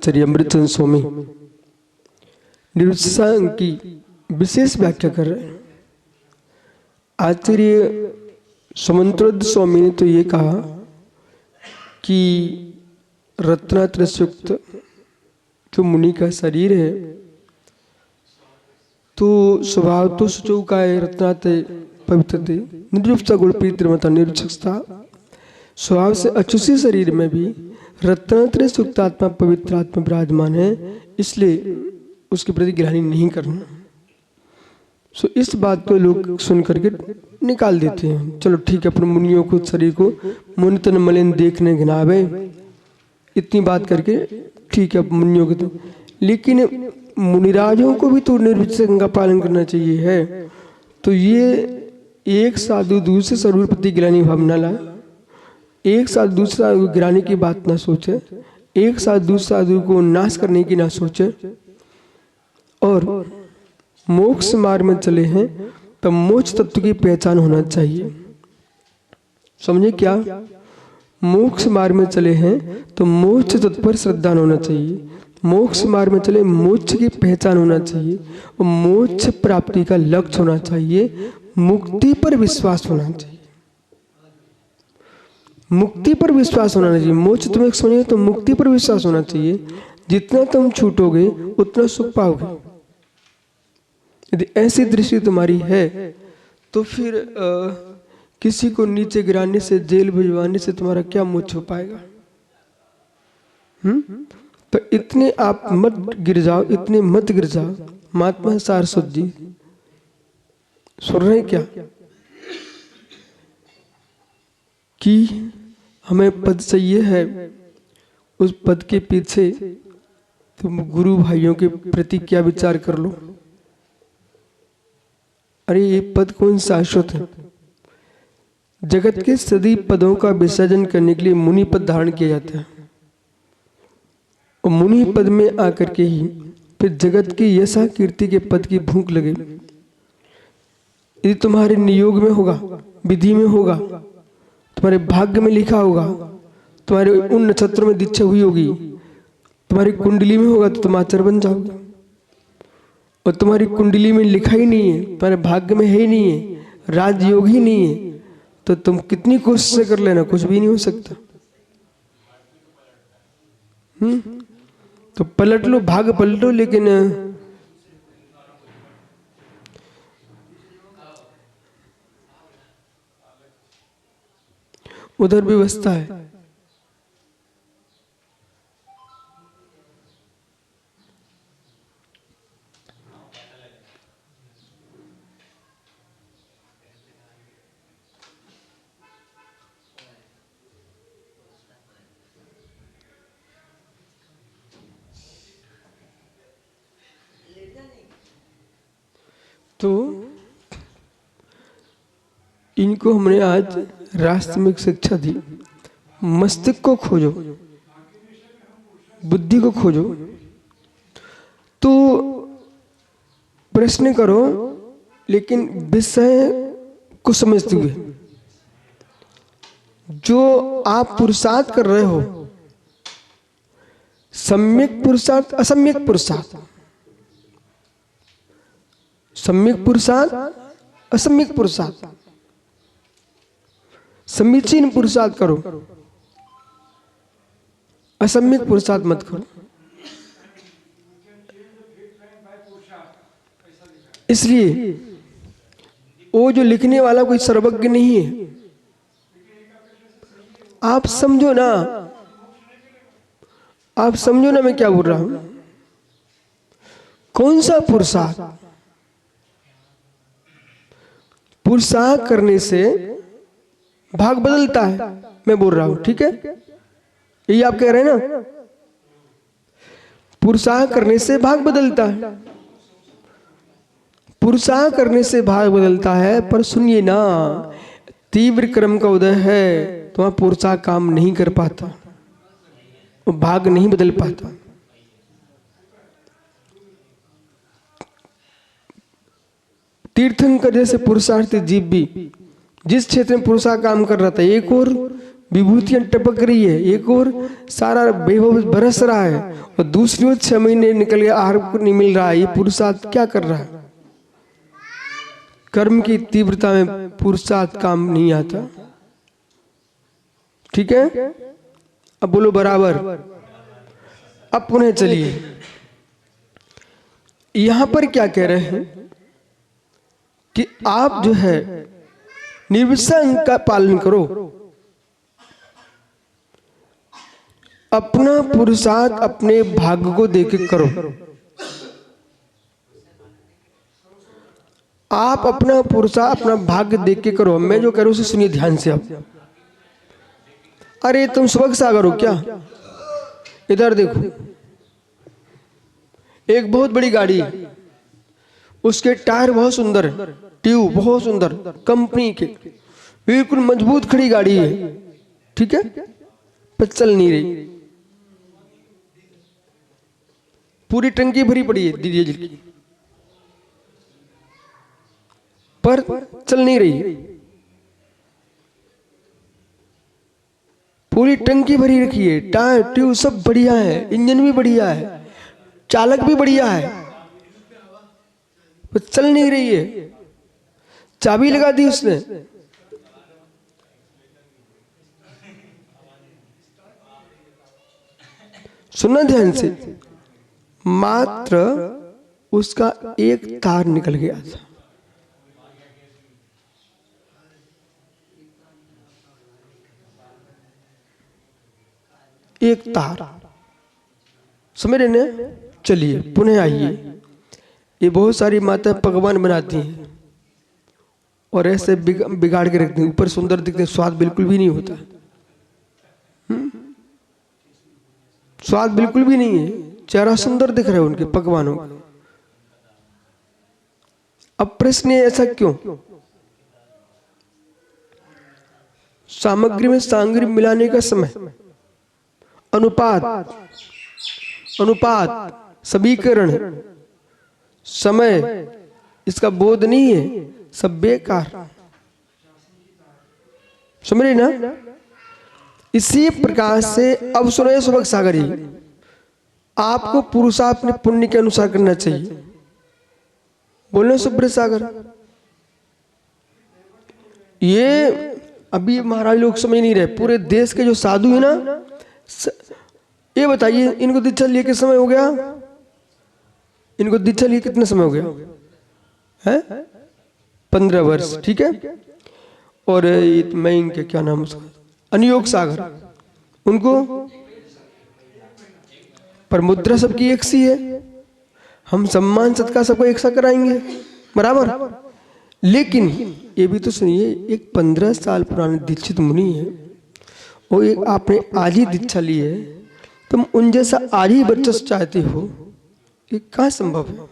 श्री अमृतचंद स्वामी निरुत्साह की विशेष व्याख्या कर रहे हैं। आचार्य समंतोद स्वामी ने तो ये कहा कि रत्नात्रय युक्त जो मुनि का शरीर है तो स्वभाव तो सुचौका है, रत्नात्रय पवित्रते निरुपता गुणप्रीति मता निरुचकता, स्वभाव से अचुसी शरीर में भी रत्नात्रय युक्त आत्मा पवित्र आत्मा विराजमान है, इसलिए उसके प्रति ग्लानि नहीं करना। सो इस बात को लोग सुन करके निकाल देते हैं। चलो ठीक है, अपने मुनियों को शरीर को मुनितन मलिन देखने घिनावे, इतनी बात करके ठीक है मुनियों को तो, लेकिन मुनिराजों को भी तो निर्विचक का पालन करना चाहिए है। तो ये एक साधु दूसरे शरीर प्रति ग्लानि भावना लाए, एक साधु दूसरा गिराने की बात ना सोचे, एक साधु दूसरे साधु को नाश करने की ना सोचे, और मोक्ष मार्ग में चले हैं तो मोक्ष तत्व की पहचान होना चाहिए। समझे क्या? मोक्ष मार्ग में चले हैं तो मोक्ष तत्व पर श्रद्धा होना चाहिए, मोक्ष मार्ग में चले मोक्ष की पहचान होना चाहिए, और मोक्ष प्राप्ति का लक्ष्य होना चाहिए, मुक्ति पर विश्वास होना चाहिए, मुक्ति पर विश्वास होना चाहिए। मोक्ष तुम्हें समझे तो मुक्ति पर विश्वास होना चाहिए। जितना तुम छूटोगे उतना सुख पाओगे। यदि ऐसी दृष्टि तुम्हारी है तो फिर किसी को नीचे गिराने से, जेल भिजवाने से तुम्हारा क्या मोक्ष हो पाएगा? तो इतने आप मत गिर जाओ, इतने मत गिर जाओ। महात्मा सारस्वत जी सुन रहे क्या कि हमें पद चाहिए है, उस पद के पीछे तुम गुरु भाइयों के प्रति क्या विचार कर लो। अरे ये पद कौन शाश्वत है? जगत के सभी पदों का विसर्जन करने के लिए मुनि पद धारण किया जाता है, और मुनि पद में आकर के ही फिर जगत की यशा कीर्ति के पद की भूख लगे। यदि तुम्हारे नियोग में होगा, विधि में होगा, तुम्हारे भाग्य में लिखा होगा, तुम्हारे उन नक्षत्रों में दीक्षा हुई होगी, तुम्हारी कुंडली में होगा तो तुम आचार्य बन जाओगे, और तुम्हारी कुंडली में लिखा ही नहीं है, तुम्हारे भाग्य में है ही नहीं है, राजयोग ही नहीं है, तो तुम कितनी कोशिश कर लेना, कुछ भी नहीं हो सकता। तो पलट लो, भाग्य पलटो, लेकिन उधर व्यवस्था है। तो इनको हमने आज रास्ते में शिक्षा दी, मस्तिष्क को खोजो, बुद्धि को खोजो, तो प्रश्न करो, लेकिन विषय को समझते हुए। जो आप पुरुषार्थ कर रहे हो, सम्यक पुरुषार्थ, असम्यक पुरुषार्थ, सम्यक पुरुषार्थ, असम्यक पुरुषार्थ, समीचीन पुरुषार्थ करो, असम्यक पुरुषार्थ मत करो। इसलिए वो जो लिखने वाला कोई सर्वज्ञ नहीं है। आप समझो ना, आप समझो ना मैं क्या बोल रहा हूं। कौन सा पुरुषार्थ? पुरुषार्थ करने से भाग बदलता है, मैं बोल रहा हूं, ठीक है? यही आप कह रहे हैं ना, पुरुषार्थ करने से भाग बदलता है, पुरुषार्थ करने से भाग बदलता है। पर सुनिए ना, तीव्र क्रम का उदय है तो वहां पुरुषार्थ काम नहीं कर पाता, वो भाग नहीं बदल पाता। तीर्थंकर जैसे पुरुषार्थी जीव भी जिस क्षेत्र में पुरुषार्थ काम कर रहा था, एक और विभूतियां टपक रही है, एक और सारा वैभव बरस रहा है और दूसरी ओर 6 महीने निकल गए, आहार को नहीं मिल रहा है। ये पुरुषार्थ क्या कर रहा है? कर्म की तीव्रता में पुरुषार्थ काम नहीं आता। ठीक है, अब बोलो बराबर। अब पुनः चलिए, यहां पर क्या कह रहे हैं कि आप जो है निर्विसंग का पालन करो, अपना पुरुषार्थ अपने भाग्य को देके करो। आप अपना पुरुषार्थ अपना भाग्य देख के करो। मैं जो कह रहा हूं उसे सुनिए ध्यान से आप। अरे तुम सुबह सागर हो क्या? इधर देखो, एक बहुत बड़ी गाड़ी है, उसके टायर बहुत सुंदर है, ट्यूब बहुत सुंदर कंपनी के, बिल्कुल मजबूत खड़ी गाड़ी है। ठीक है, पर चल नहीं रही, पूरी टंकी भरी पड़ी है डीजल की, पर चल नहीं रही। पूरी टंकी भरी रखी है, टायर ट्यूब सब बढ़िया है, इंजन भी बढ़िया है, चालक भी बढ़िया है, पर चल नहीं रही है। चाबी लगा दी उसने, सुनना ध्यान से, मात्र उसका एक तार निकल गया था। एक तार, समझ रहे ना? चलिए पुनः आइए। ये बहुत सारी माता पकवान बनाती हैं और ऐसे बिगाड़ के रखती हैं, ऊपर सुंदर दिखते हैं, स्वाद बिल्कुल भी नहीं होता। स्वाद बिल्कुल भी नहीं है, चेहरा सुंदर दिख रहा है उनके पकवानों का। अब प्रश्न है ऐसा क्यों? सामग्री में सामग्री मिलाने का समय, अनुपात, समीकरण, समय, इसका बोध नहीं है, सब बेकार। समझ रहे ना? इसी प्रकार से अब सुनो सुबह सागरी, आपको पुरुषार्थ अपने पुण्य के अनुसार करना चाहिए। बोलो सुब्र सागर। ये अभी महाराज लोग समझ नहीं रहे, पूरे देश के जो साधु है ना, ये बताइए इनको दीक्षा लिए कितना समय हो गया? इनको दीक्षा लिए कितना समय हो गया है? 15 वर्ष। ठीक है, और मैं इनके क्या नाम उसका, अनियोग सागर, उनको पर मुद्रा सबकी एक सी है, हम सम्मान सत्कार सबको एक सा कराएंगे बराबर। लेकिन ये भी तो सुनिए, एक 15 साल पुराने दीक्षित मुनि है और एक आपने आज ही दीक्षा ली है, तुम उन जैसा आज ही वर्चस्व चाहते हो, ये कहाँ संभव है?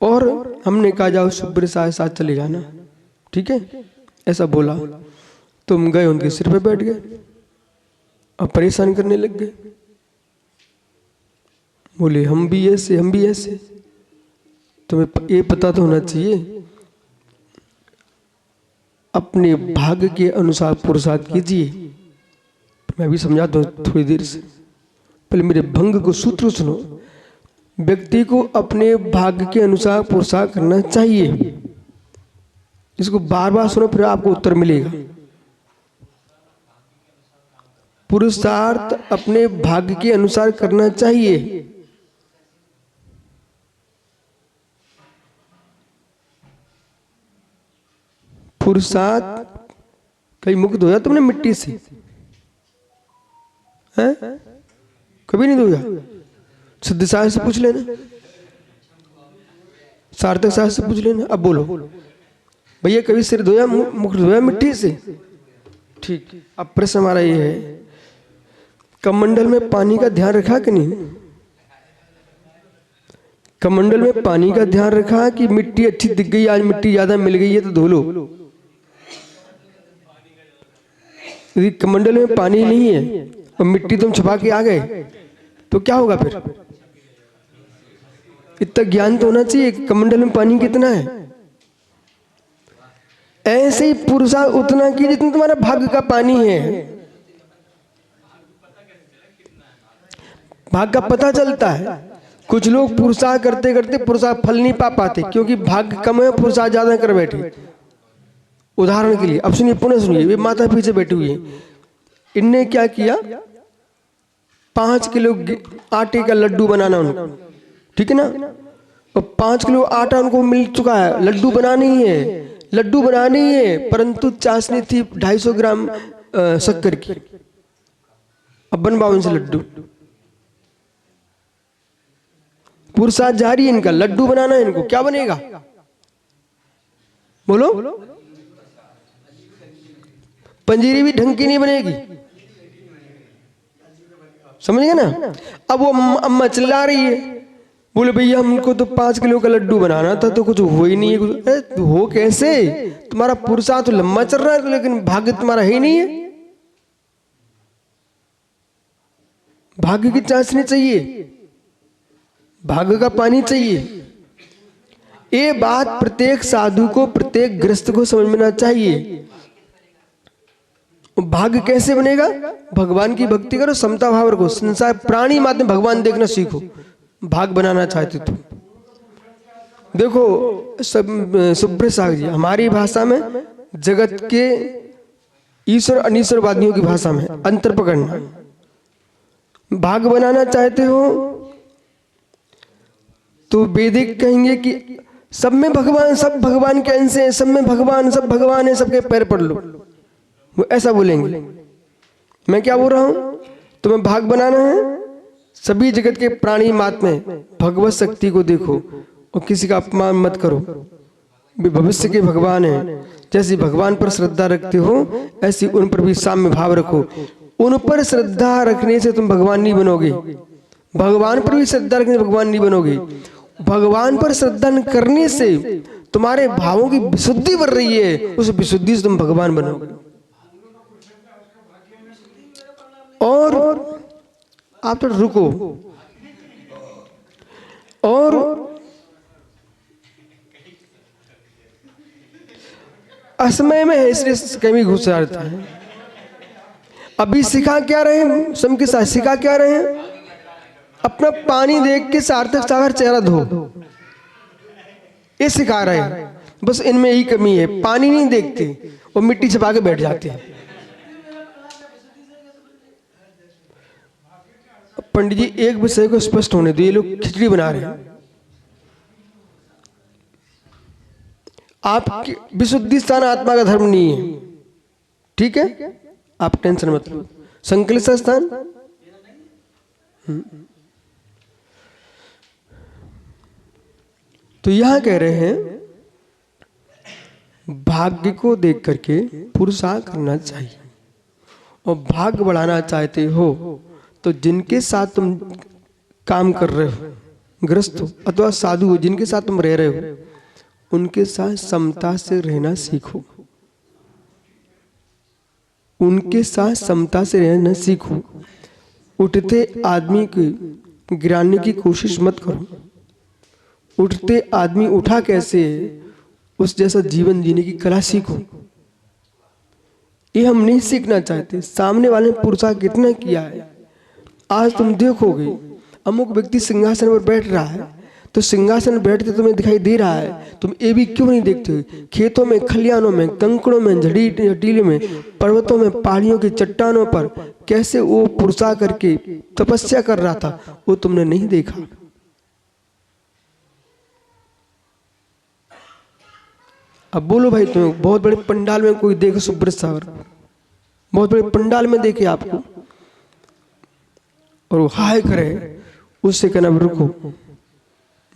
और हमने कहा जाओ सुब्र साथ चले जाना, ठीक है, ऐसा बोला, तुम गए उनके सिर पे बैठ गए और परेशान करने लग गए। बोले हम भी ऐसे, हम भी ऐसे। तुम्हें ये पता तो होना चाहिए, अपने भाग्य के अनुसार पुरुषार्थ कीजिए। मैं भी समझाता हूँ थोड़ी देर से, पहले मेरे भंग को सूत्र सुनो। व्यक्ति को अपने भाग्य के अनुसार पुरुषार्थ करना चाहिए। इसको बार बार सुनो, फिर आपको उत्तर मिलेगा। पुरुषार्थ अपने भाग्य के अनुसार करना चाहिए। पुरुषार्थ, कहीं मुक्त धोया तुमने मिट्टी से? हैं? कभी नहीं धोया? सिद्ध साहब से पूछ लेना, सार्थक साहब से पूछ लेना। अब बोलो भैया, कभी सिर धोया, मुख धोया मिट्टी से? ठीक। अब प्रश्न हमारा ये है, कमंडल में पानी का ध्यान रखा कि नहीं? कमंडल में पानी का ध्यान रखा कि मिट्टी अच्छी दिख गई, आज मिट्टी ज्यादा मिल गई है तो धो लो। यदि कमंडल में पानी नहीं है और मिट्टी तुम छुपा के आ गए तो क्या होगा फिर? इतना ज्ञान तो होना चाहिए, कमंडल में पानी कितना है। ऐसे ही पुरुषार्थ उतना कीजिए जितना तुम्हारा भाग्य का पानी है। भाग्य का पता चलता है। कुछ लोग पुरुषार्थ करते करते पुरुषार्थ फल नहीं पा पाते क्योंकि भाग्य कम है, पुरुषार्थ ज्यादा कर बैठे। उदाहरण के लिए अब सुनिए, पुनः सुनिए, वे माता पीछे बैठी हुई है। इनने क्या किया, 5 किलो आटे का लड्डू बनाना उनको, ठीक है ना, और 5 किलो आटा उनको मिल चुका है। लड्डू बनानी है, परंतु चाशनी थी 250 ग्राम शक्कर की। अब बनवाओ इनसे लड्डू। पुरुषार्थ जारी है इनका, लड्डू बनाना है इनको, क्या बनेगा बोलो? पंजीरी भी ढंग की नहीं बनेगी, समझ गए ना। अब वो अम्मा चिल्ला रही है, बोले भैया हमको तो 5 किलो का लड्डू बनाना था तो कुछ हो ही नहीं है। कुछ हो कैसे? तुम्हारा पुरुषार्थ तो लंबा चल रहा है लेकिन भाग्य तुम्हारा है ही नहीं है। भाग्य की चाशनी चाहिए, भाग्य का पानी चाहिए। ये बात प्रत्येक साधु को, प्रत्येक गृहस्थ को समझना चाहिए। भाग्य कैसे बनेगा? भगवान की भक्ति करो, समता भाव रखो, संसार प्राणी मात्र में भगवान देखना सीखो। भाग बनाना चाहते तो देखो, सुब्रत सागर जी हमारी भाषा में जगत के ईश्वर अनीश्वरवादियों की भाषा में अंतर पकड़ना। भाग बनाना चाहते हो तो वैदिक कहेंगे कि सब में भगवान, सब भगवान के अंश हैं, सब में भगवान, सब भगवान है, सबके पैर पड़ लो, वो ऐसा बोलेंगे। मैं क्या बोल रहा हूं, तुम्हें भाग बनाना है, सभी जगत के प्राणी मात्र में भगवत शक्ति को देखो और किसी का अपमान मत करो। वे भविष्य के भगवान हैं। जैसे भगवान पर श्रद्धा रखते हो ऐसी उन पर भी साम्य भाव रखो। उन पर श्रद्धा रखने से तुम भगवान नहीं बनोगे, भगवान पर भी श्रद्धा रखने से भगवान नहीं बनोगे। भगवान पर श्रद्धा करने से तुम्हारे भावों की विशुद्धि बढ़ रही है, उस विशुद्धि से तुम भगवान बनोगे। और आप तो रुको, और असमय में है इसलिए कमी घुस जाता है। अभी सिखा क्या रहे हैं, सम के साथ सिखा क्या रहे हैं, अपना पानी देख के सार्थक सागर चेहरा धो, ये सिखा रहे हैं। बस इनमें यही कमी है, पानी नहीं देखते और मिट्टी छपा के बैठ जाते हैं। पंडित जी एक विषय को स्पष्ट होने दो, ये लोग खिचड़ी बना रहे हैं। आपकी विशुद्धि स्थान आत्मा का धर्म नहीं है, ठीक है, आप टेंशन मत लो। संकलित स्थान तो यहां कह रहे हैं भाग्य को देख करके पुरुषार्थ करना चाहिए। और भाग्य बढ़ाना चाहते हो तो जिनके साथ तुम काम कर रहे हो, गृहस्थ हो अथवा साधु हो, जिनके साथ तुम रह रहे हो, उनके साथ समता से रहना सीखो। उनके साथ समता से रहना सीखो। उठते आदमी को गिराने की कोशिश मत करो। उठते आदमी उठा कैसे है, उस जैसा जीवन जीने की कला सीखो। ये हम नहीं सीखना चाहते। सामने वाले ने पुरुषार्थ कितना किया है। आज तुम देखोगे अमुक व्यक्ति सिंहासन पर बैठ रहा है, तो सिंहासन पर बैठते तुम्हें दिखाई दे रहा है, तुम ये भी क्यों नहीं देखते? खेतों में, खलियानों में, कंकड़ों में, झटीले में, पर्वतों में, पहाड़ियों की चट्टानों पर कैसे वो पुरुषार्थ करके तपस्या कर रहा था, वो तुमने नहीं देखा। अब बोलो भाई, तुम्हें बहुत बड़े पंडाल में कोई देखे, सुब्रत सागर बहुत बड़े पंडाल में देखे आपको और वो हाय करे, उससे कहना रुको,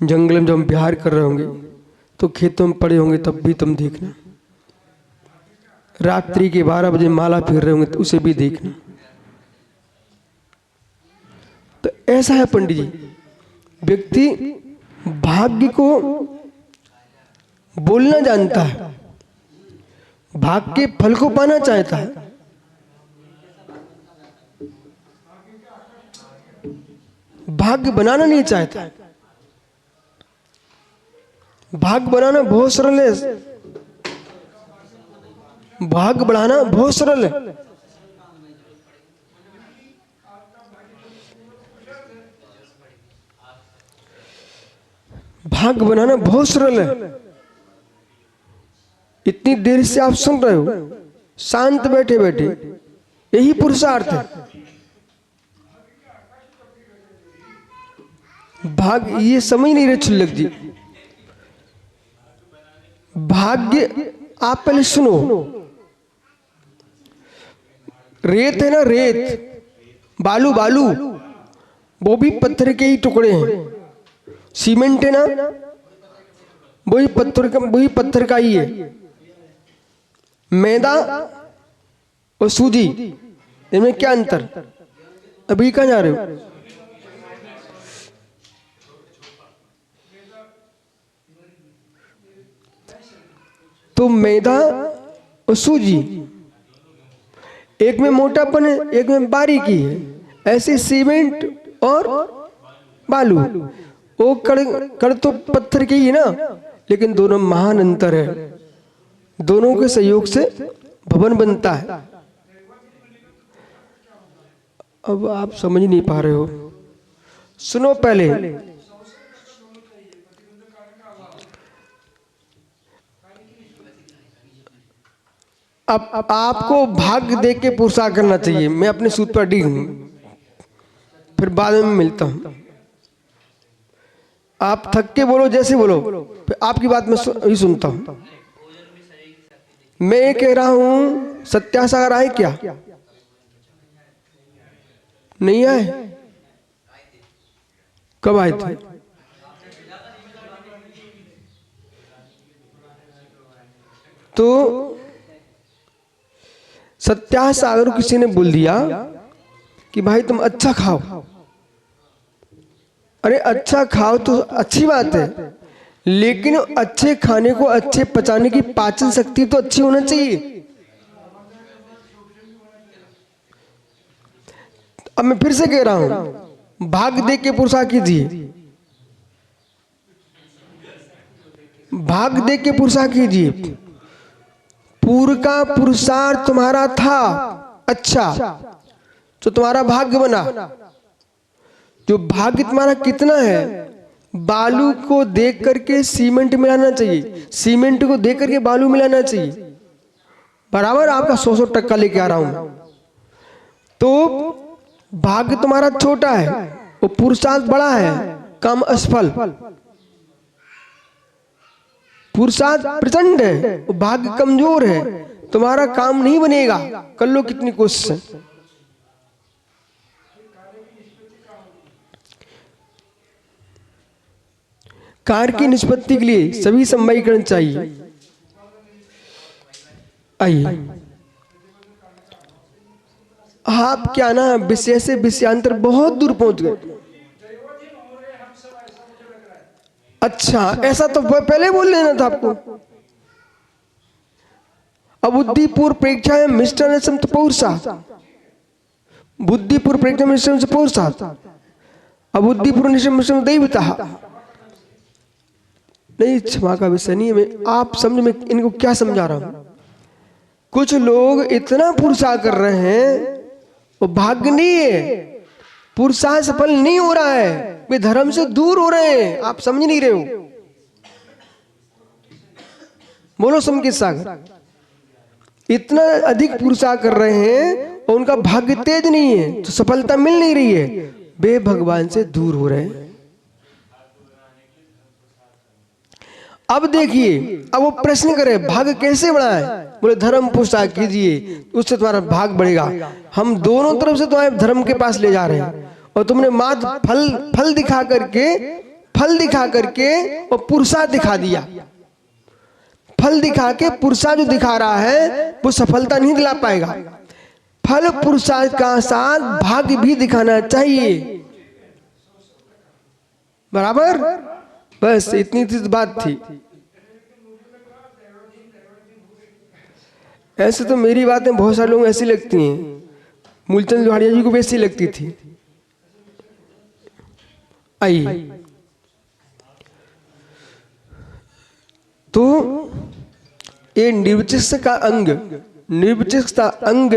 जंगल में जब हम बिहार कर रहे होंगे तो खेतों में पड़े होंगे तब भी तुम देखना। रात्रि के 12 बजे माला फेर रहे होंगे तो उसे भी देखना। तो ऐसा है पंडित जी, व्यक्ति भाग्य को बोलना जानता है, भाग्य के फल को पाना चाहता है। भाग्य बनाना नहीं चाहता। भाग्य बनाना बहुत सरल है। भाग बढ़ाना बहुत सरल है। भाग बनाना बहुत सरल है। इतनी देर से आप सुन रहे हो शांत बैठे बैठे, यही पुरुषार्थ है। भाग ये समझ नहीं रहे क्षुल्लक जी। भाग्य आप पहले सुनो। रेत है ना, रेत, बालू बालू, वो भी पत्थर के ही टुकड़े हैं। सीमेंट है ना, वही पत्थर का ही है। मैदा और सूजी, इनमें क्या अंतर? अभी कहाँ जा रहे हो? तो मैदा और सूजी, एक में मोटापन है, एक में बारीकी है। ऐसे सीमेंट और बालू, वो कड़ तो पत्थर के ही है ना, लेकिन दोनों महान अंतर है। दोनों के सहयोग से भवन बनता है। अब आप समझ नहीं पा रहे हो, सुनो पहले। अब आपको भाग्य देख के पुरुषार्थ करना चाहिए। मैं अपने सूत्र पर अड़ी हूं, फिर बाद में मिलता हूं। आप थक के बोलो, जैसे बोलो, फिर आपकी बात मैं ही सुनता हूं। मैं कह रहा हूं सत्यासागर आए क्या? नहीं आए? कब आए थे? तो सत्यासागर किसी ने बोल दिया कि भाई तुम अच्छा खाओ। अरे अच्छा खाओ तो अच्छी बात है, लेकिन अच्छे खाने को अच्छे पचाने की पाचन शक्ति तो अच्छी होना चाहिए। अब मैं फिर से कह रहा हूं, भाग देख के पुरुषार्थ कीजिए। भाग देख के पुरुषार्थ कीजिए। पूर्व का पुरुषार्थ तुम्हारा था अच्छा, तो तुम्हारा भाग्य बना। जो भाग्य तुम्हारा कितना है, बालू को देख करके सीमेंट मिलाना चाहिए, सीमेंट को देख करके बालू मिलाना चाहिए। बराबर आपका 100% लेके आ रहा हूं। तो भाग्य तुम्हारा छोटा है और पुरुषार्थ बड़ा है, कम असफल। पुरुषार्थ प्रचंड है और भाग्य कमजोर है। तुम्हारा काम नहीं बनेगा, कर लो कितनी कोशिश। कार्य की निष्पत्ति के लिए सभी समवायीकरण चाहिए। आइए, आप क्या ना विषय से विषयांतर बहुत दूर पहुंच गए। अच्छा, ऐसा तो पहले बोल लेना था आपको। अबुद्धिपूर्व प्रेक्षा है मिस्टर पुरुषा, बुद्धिपूर्व प्रेक्षा मिस्टर पुरुषा, अबुद्धिपूर्व निश्चय दैवता। नहीं, क्षमा का विषय नहीं है। मैं आप समझ में इनको क्या समझा रहा हूं। कुछ लोग इतना पुरुषार्थ कर रहे हैं, वो भाग्य नहीं है, पुरुषार्थ सफल नहीं हो रहा है, वे धर्म से दूर हो रहे हैं। आप समझ नहीं रहे हो। बोलो संकेत सागर। इतना अधिक पुरुषार्थ कर रहे हैं और उनका भाग्य तेज नहीं है, तो सफलता मिल नहीं रही है, वे भगवान से दूर हो रहे हैं। अब देखिए, अब वो प्रश्न करे भाग्य कैसे बढ़ाए? बोले धर्म पुरुषार्थ कीजिए, उससे तुम्हारा भाग बढ़ेगा। हम दोनों तरफ से तुम्हारे धर्म के पास ले जा रहे हैं, और तुमने मात्र फल दिखा करके और पुरुषार्थ दिखा दिया। फल दिखा के पुरुषार्थ जो दिखा रहा है वो सफलता नहीं दिला पाएगा। फल पुरुषार्थ का साथ भाग्य भी दिखाना चाहिए। बराबर? बस इतनी सी बात थी। ऐसे तो मेरी बातें बहुत सारे लोग ऐसी लगती हैं, मूलचंद लोहाड़िया जी को भी ऐसी लगती थी। आइए, तो ये निर्वचस्स का अंग निर्विचक्षता अंग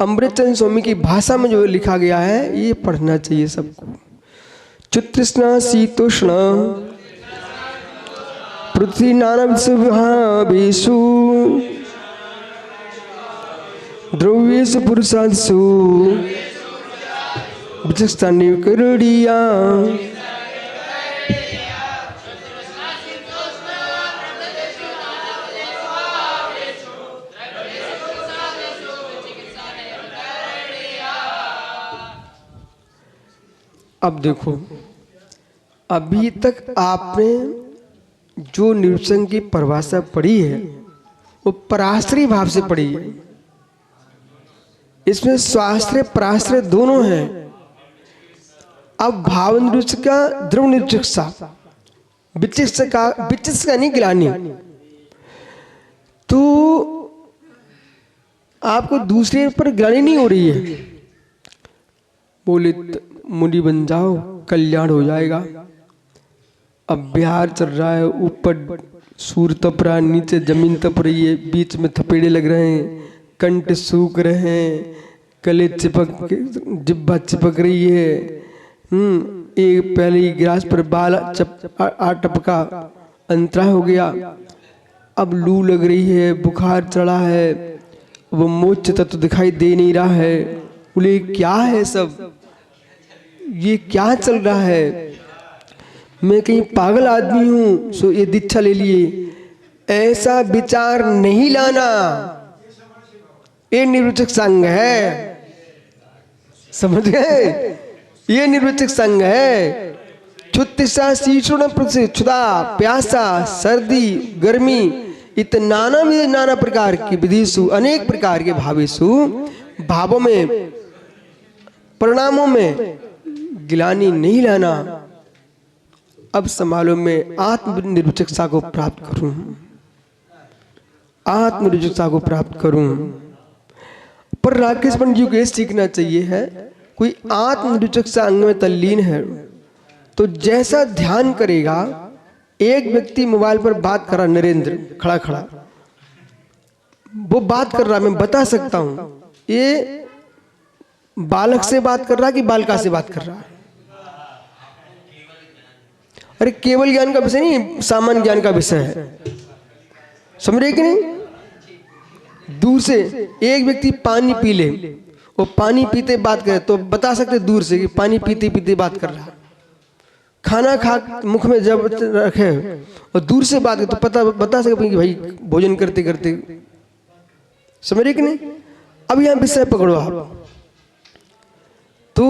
अमृतचंद्र स्वामी की भाषा में जो लिखा गया है ये पढ़ना चाहिए सबको। चित्तृष्णा शीतोष्ण पृथ्वी नाना शुभावेशु द्रव्येषु पुरुषादिषु विचक्षता निकरणीया। अब देखो, अभी तक आपने जो निरुपसंग की परिभाषा पढ़ी है वो पराश्रय भाव से पढ़ी है। इसमें स्वाश्रय पराश्रय दोनों हैं। अब भाव निरुपसका द्रव निरुपसका विचिकित्सा नहीं गिलानी, तो आपको दूसरे पर गिलानी नहीं हो रही है। बोले मुनि बन जाओ कल्याण हो जाएगा। अब बिहार चल रहा है, ऊपर सूर्य तप रहा है, नीचे जमीन तप रही है, बीच में थपेड़े लग रहे हैं, कंठ सूख रहे हैं, गले चिपक, जिब्बा चिपक रही है। एक पहले ही गिलास पर बाल टपका, अंतरा हो गया। अब लू लग रही है, बुखार चढ़ा है, वो मोक्ष तत्व दिखाई दे नहीं रहा है। बोले क्या है सब, ये क्या चल रहा है, मैं कहीं पागल आदमी हूं सो ये दीक्षा ले लिए। ऐसा विचार नहीं लाना, ये निर्विचक संग है, समझ गए? ये निर्विचक संग है। क्षुत्तिषा शीशुण क्षुधा प्यासा सर्दी गर्मी इत नाना प्रकार की विधिषु अनेक प्रकार के भावेषु भावों में परिणामों में गिलानी नहीं लाना। अब संभालो मैं आत्मनिर्विचक्षता को प्राप्त करूं, आत्मनिर्विचक्षता को प्राप्त करूं। पर राकेश पंडित जी को यह सीखना चाहिए है, कोई आत्मनिर्विचक्षता अंग में तल्लीन है तो जैसा ध्यान करेगा, एक व्यक्ति मोबाइल पर बात कर रहा, नरेंद्र खड़ा खड़ा वो बात कर रहा, मैं बता सकता हूं ये बालक से बात कर रहा कि बालिका से बात कर रहा है। अरे केवल ज्ञान का विषय नहीं, सामान्य ज्ञान का विषय है, समझ रहे कि नहीं? दूर से एक व्यक्ति पानी पी ले, वो पानी पीते बात करे तो बता सकते दूर से कि पानी पीते पीते बात कर रहा है। खाना खा मुख में जब रखे और दूर से बात करे तो पता बता सकते कि भाई भोजन करते करते, समझ रहे कि नहीं? अब यहां विषय पकड़ो आप, तो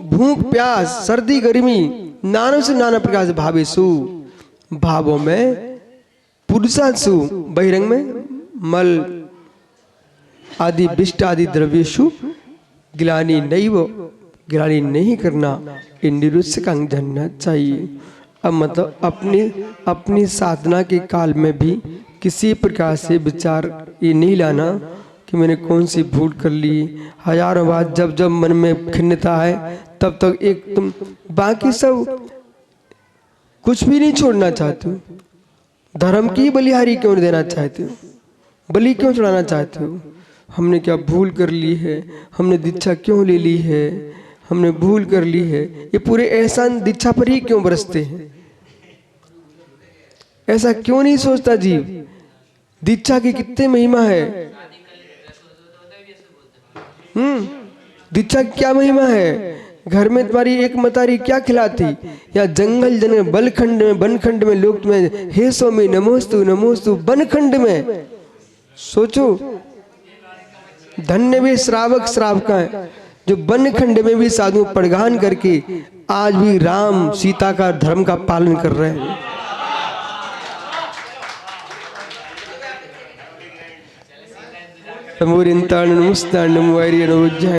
भूख प्यास सर्दी गर्मी नाना से नाना प्रकार से भावेषु भावों में पुरुषासु बहिरंग में मल आदि विष्ट आदि द्रव्येषु गिलानी नहीं, वो गिलानी नहीं करना, ये निरुत्सक अंग जानना चाहिए। अब मतलब अपनी साधना के काल में भी किसी प्रकार से विचार ये नहीं लाना कि मैंने कौन सी भूल कर ली। हजारों बार जब जब मन में खिन्नता है तब तक एक तुम बाकी सब कुछ भी नहीं छोड़ना चाहते हो। धर्म की बलिहारी क्यों देना चाहते हो, बलि क्यों चढ़ाना चाहते हो? हमने क्या भूल कर ली है, हमने दीक्षा क्यों ले ली है, हमने भूल कर ली है, ये पूरे एहसान दीक्षा पर ही क्यों बरसते हैं? ऐसा क्यों नहीं सोचता जीव? दीक्षा की कितनी महिमा है, दीक्षा की क्या महिमा है? घर में तुम्हारी एक मतारी क्या खिलाती, या जंगल जंगल बलखंड में बनखंड में लोग तुम्हें हे स्वामी नमोस्तु नमोस्तु बनखंड में। सोचो धन्य भी श्रावक श्रावका है जो बनखंड में भी साधु पड़गान करके आज भी राम सीता का धर्म का पालन कर रहे हैं। नमो रिंताण नमस्ताण नमो वैरियन